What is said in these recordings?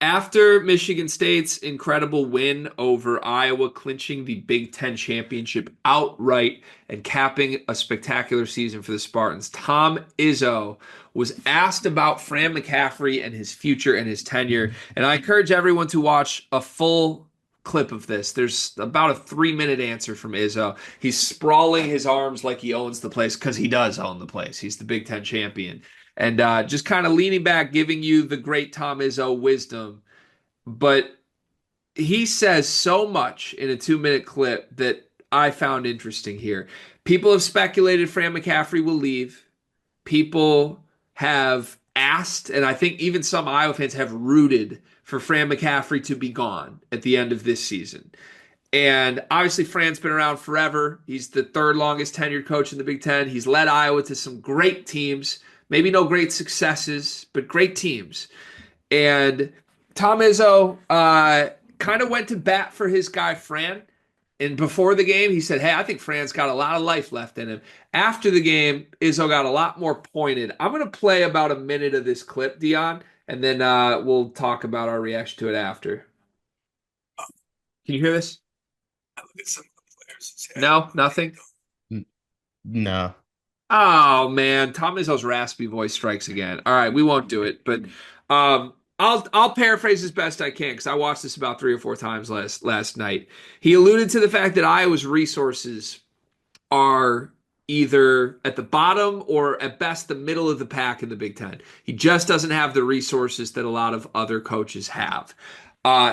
After Michigan State's incredible win over Iowa, clinching the Big Ten championship outright and capping a spectacular season for the Spartans, Tom Izzo was asked about Fran McCaffery and his future and his tenure. And I encourage everyone to watch a full clip of this. There's about a 3-minute answer from Izzo. He's sprawling his arms like he owns the place because he does own the place. He's the Big Ten champion and just kind of leaning back, giving you the great Tom Izzo wisdom. But he says so much in a 2-minute clip that I found interesting here. People have speculated Fran McCaffery will leave. People have asked, and I think even some Iowa fans have rooted for Fran McCaffery to be gone at the end of this season. And obviously, Fran's been around forever. He's the third longest tenured coach in the Big Ten. He's led Iowa to some great teams, maybe no great successes, but great teams. And Tom Izzo kind of went to bat for his guy, Fran. And before the game, he said, "Hey, I think Fran's got a lot of life left in him." After the game, Izzo got a lot more pointed. I'm going to play about a minute of this clip, Dion, and then we'll talk about our reaction to it after. Can you hear this? I look at some of the players and say, No, nothing. No. Oh man, Tom Izzo's raspy voice strikes again. All right, we won't do it, but I'll paraphrase as best I can because I watched this about 3 or 4 times last night. He alluded to the fact that Iowa's resources are either at the bottom or at best the middle of the pack in the Big Ten. He just doesn't have the resources that a lot of other coaches have.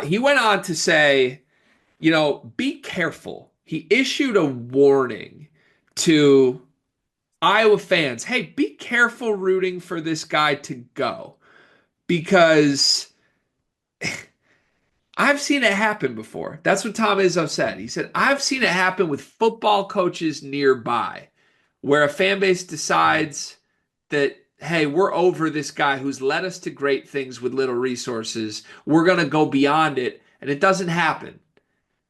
He went on to say, be careful. He issued a warning to Iowa fans, hey, be careful rooting for this guy to go because I've seen it happen before. That's what Tom Izzo said. He said, I've seen it happen with football coaches nearby where a fan base decides that, hey, we're over this guy who's led us to great things with little resources. We're going to go beyond it. And it doesn't happen.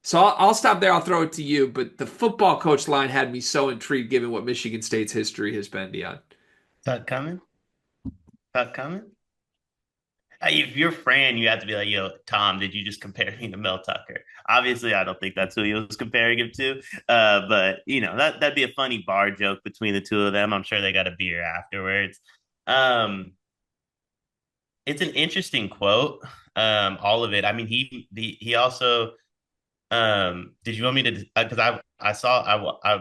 So I'll stop there. I'll throw it to you. But the football coach line had me so intrigued given what Michigan State's history has been, Dion. Tuck coming? Tuck coming? If you're Fran, you have to be like, yo, Tom, did you just compare me to Mel Tucker? Obviously, I don't think that's who he was comparing him to. But that'd be a funny bar joke between the two of them. I'm sure they got a beer afterwards. Um, it's an interesting quote. All of it. I mean, he also did you want me to? Because I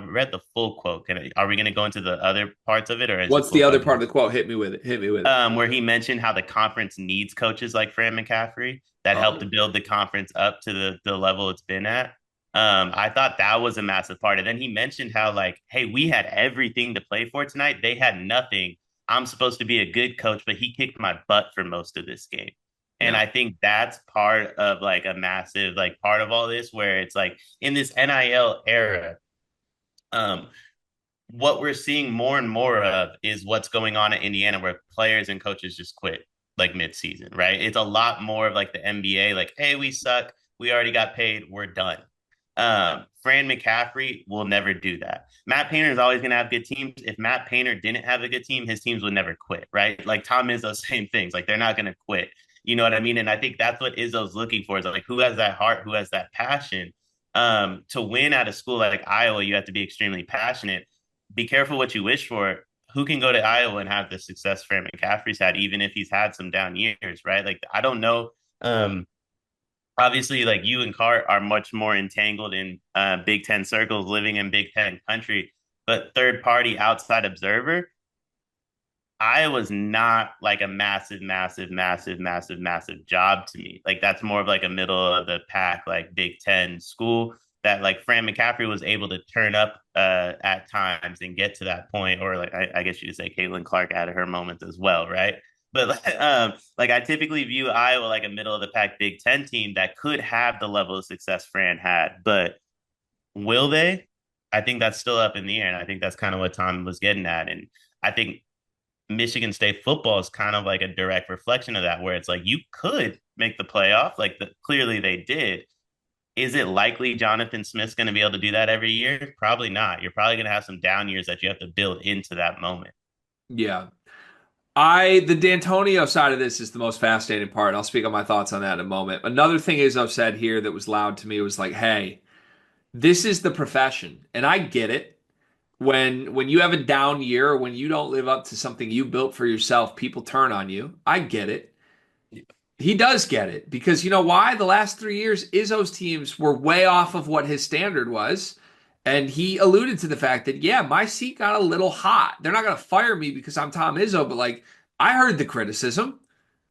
read the full quote. Are we going to go into the other parts of it, or is the What's full the other quote? part of the quote? Hit me with it. Hit me with it. Where he mentioned how the conference needs coaches like Fran McCaffery that helped to Oh, build the conference up to the level it's been at. I thought that was a massive part. And then he mentioned how, like, hey, we had everything to play for tonight. They had nothing. I'm supposed to be a good coach, but he kicked my butt for most of this game. And yeah. I think that's part of like a massive like part of all this where it's like in this NIL era, um, what we're seeing more and more of is what's going on at Indiana where players and coaches just quit like mid-season, right? It's a lot more of like the NBA, like, hey, we suck. We already got paid. We're done. Fran McCaffery will never do that. Matt Painter is always going to have good teams. If Matt Painter didn't have a good team, his teams would never quit, right? Like Tom Izzo, same things. Like they're not going to quit. You know what I mean? And I think that's what Izzo's looking for is like who has that heart, who has that passion. To win at a school like Iowa, you have to be extremely passionate. Be careful what you wish for. Who can go to Iowa and have the success Fran McCaffrey's had, even if he's had some down years, right? Like I don't know. Obviously, like you and Cart are much more entangled in Big Ten circles, living in Big Ten country. But third party outside observer, Iowa's not like a massive, massive, massive, massive, massive job to me. Like that's more of like a middle of the pack, like Big Ten school that like Fran McCaffrey was able to turn up at times and get to that point, or like I guess you could say Caitlin Clark added her moments as well, right? But like I typically view Iowa like a middle of the pack Big Ten team that could have the level of success Fran had, but will they? I think that's still up in the air, and I think that's kind of what Tom was getting at, and I think Michigan State football is kind of like a direct reflection of that, where it's like you could make the playoff, like clearly they did. Is it likely Jonathan Smith's going to be able to do that every year? Probably not. You're probably going to have some down years that you have to build into that moment. Yeah. The D'Antonio side of this is the most fascinating part. I'll speak on my thoughts on that in a moment. Another thing Izzo said here that was loud to me was like, hey, this is the profession. And I get it. When you have a down year, when you don't live up to something you built for yourself, people turn on you. I get it. He does get it because you know why? The last 3 years, Izzo's teams were way off of what his standard was. And he alluded to the fact that, yeah, my seat got a little hot. They're not going to fire me because I'm Tom Izzo, but like, I heard the criticism.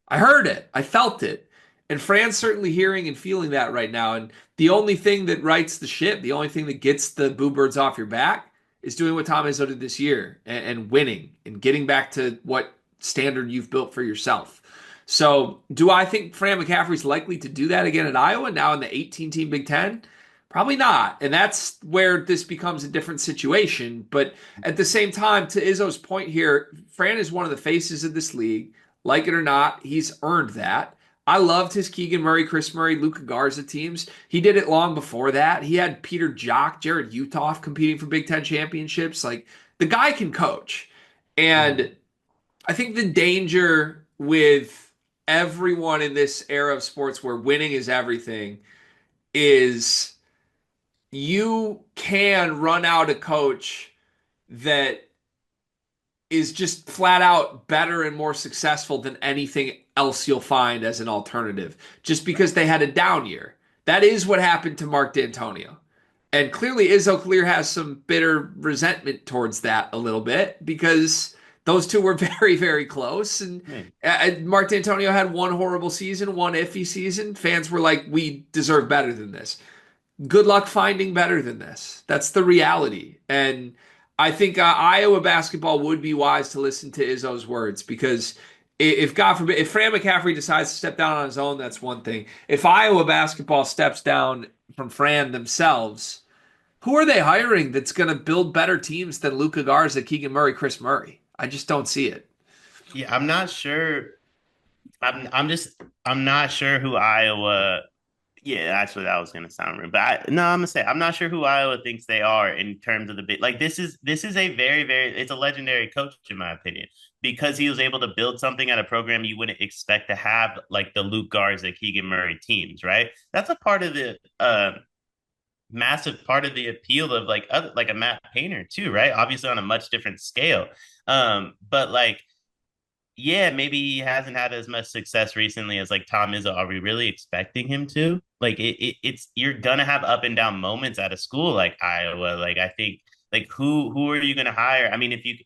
I heard it. I felt it. And Fran's certainly hearing and feeling that right now. And the only thing that rights the ship, the only thing that gets the boo birds off your back is doing what Tom Izzo did this year and winning and getting back to what standard you've built for yourself. So, do I think Fran McCaffery's likely to do that again at Iowa now in the 18-team Big Ten? Probably not. And that's where this becomes a different situation. But at the same time, to Izzo's point here, Fran is one of the faces of this league. Like it or not, he's earned that. I loved his Keegan Murray, Chris Murray, Luka Garza teams. He did it long before that. He had Peter Jock, Jared Utoff competing for Big Ten championships. Like the guy can coach. And I think the danger with everyone in this era of sports where winning is everything is you can run out a coach that is just flat out better and more successful than anything else you'll find as an alternative just because they had a down year. That is what happened to Mark D'Antonio. And clearly Izzo Clear has some bitter resentment towards that a little bit because those two were very, very close. And Mark D'Antonio had one horrible season, one iffy season. Fans were like, we deserve better than this. Good luck finding better than this. That's the reality. And I think Iowa basketball would be wise to listen to Izzo's words because if God forbid, if Fran McCaffery decides to step down on his own, that's one thing. If Iowa basketball steps down from Fran themselves, who are they hiring that's going to build better teams than Luka Garza, Keegan Murray, Chris Murray? I just don't see it. Yeah, I'm not sure. I'm not sure who Iowa. Yeah, that's what I was gonna sound rude. But I'm gonna say I'm not sure who Iowa thinks they are in terms of the big. Like this is a very it's a legendary coach in my opinion because he was able to build something at a program you wouldn't expect to have like the Luke Garza, Keegan Murray teams, right? That's a part of the massive part of the appeal of like a Matt Painter too, right? Obviously on a much different scale. But like yeah, maybe he hasn't had as much success recently as like Tom Izzo. Are we really expecting him to? Like it's you're gonna have up and down moments at a school like Iowa. Like I think like who are you gonna hire? I mean, if you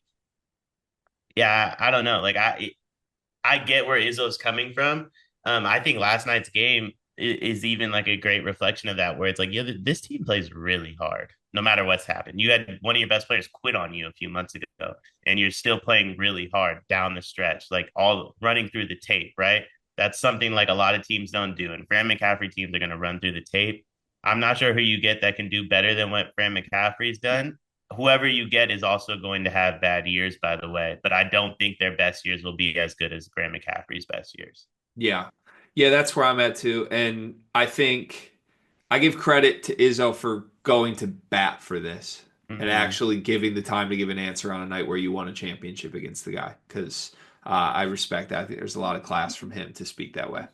yeah, I don't know. Like I get where Izzo's coming from. I think last night's game is even like a great reflection of that, where it's like, yeah, this team plays really hard, no matter what's happened. You had one of your best players quit on you a few months ago, and you're still playing really hard down the stretch, like all running through the tape, right? That's something like a lot of teams don't do. And Fran McCaffery teams are going to run through the tape. I'm not sure who you get that can do better than what Fran McCaffery's done. Whoever you get is also going to have bad years, by the way. But I don't think their best years will be as good as Graham McCaffrey's best years. Yeah. Yeah, that's where I'm at too. And I think I give credit to Izzo for going to bat for this and actually giving the time to give an answer on a night where you won a championship against the guy because I respect that. I think there's a lot of class from him to speak that way.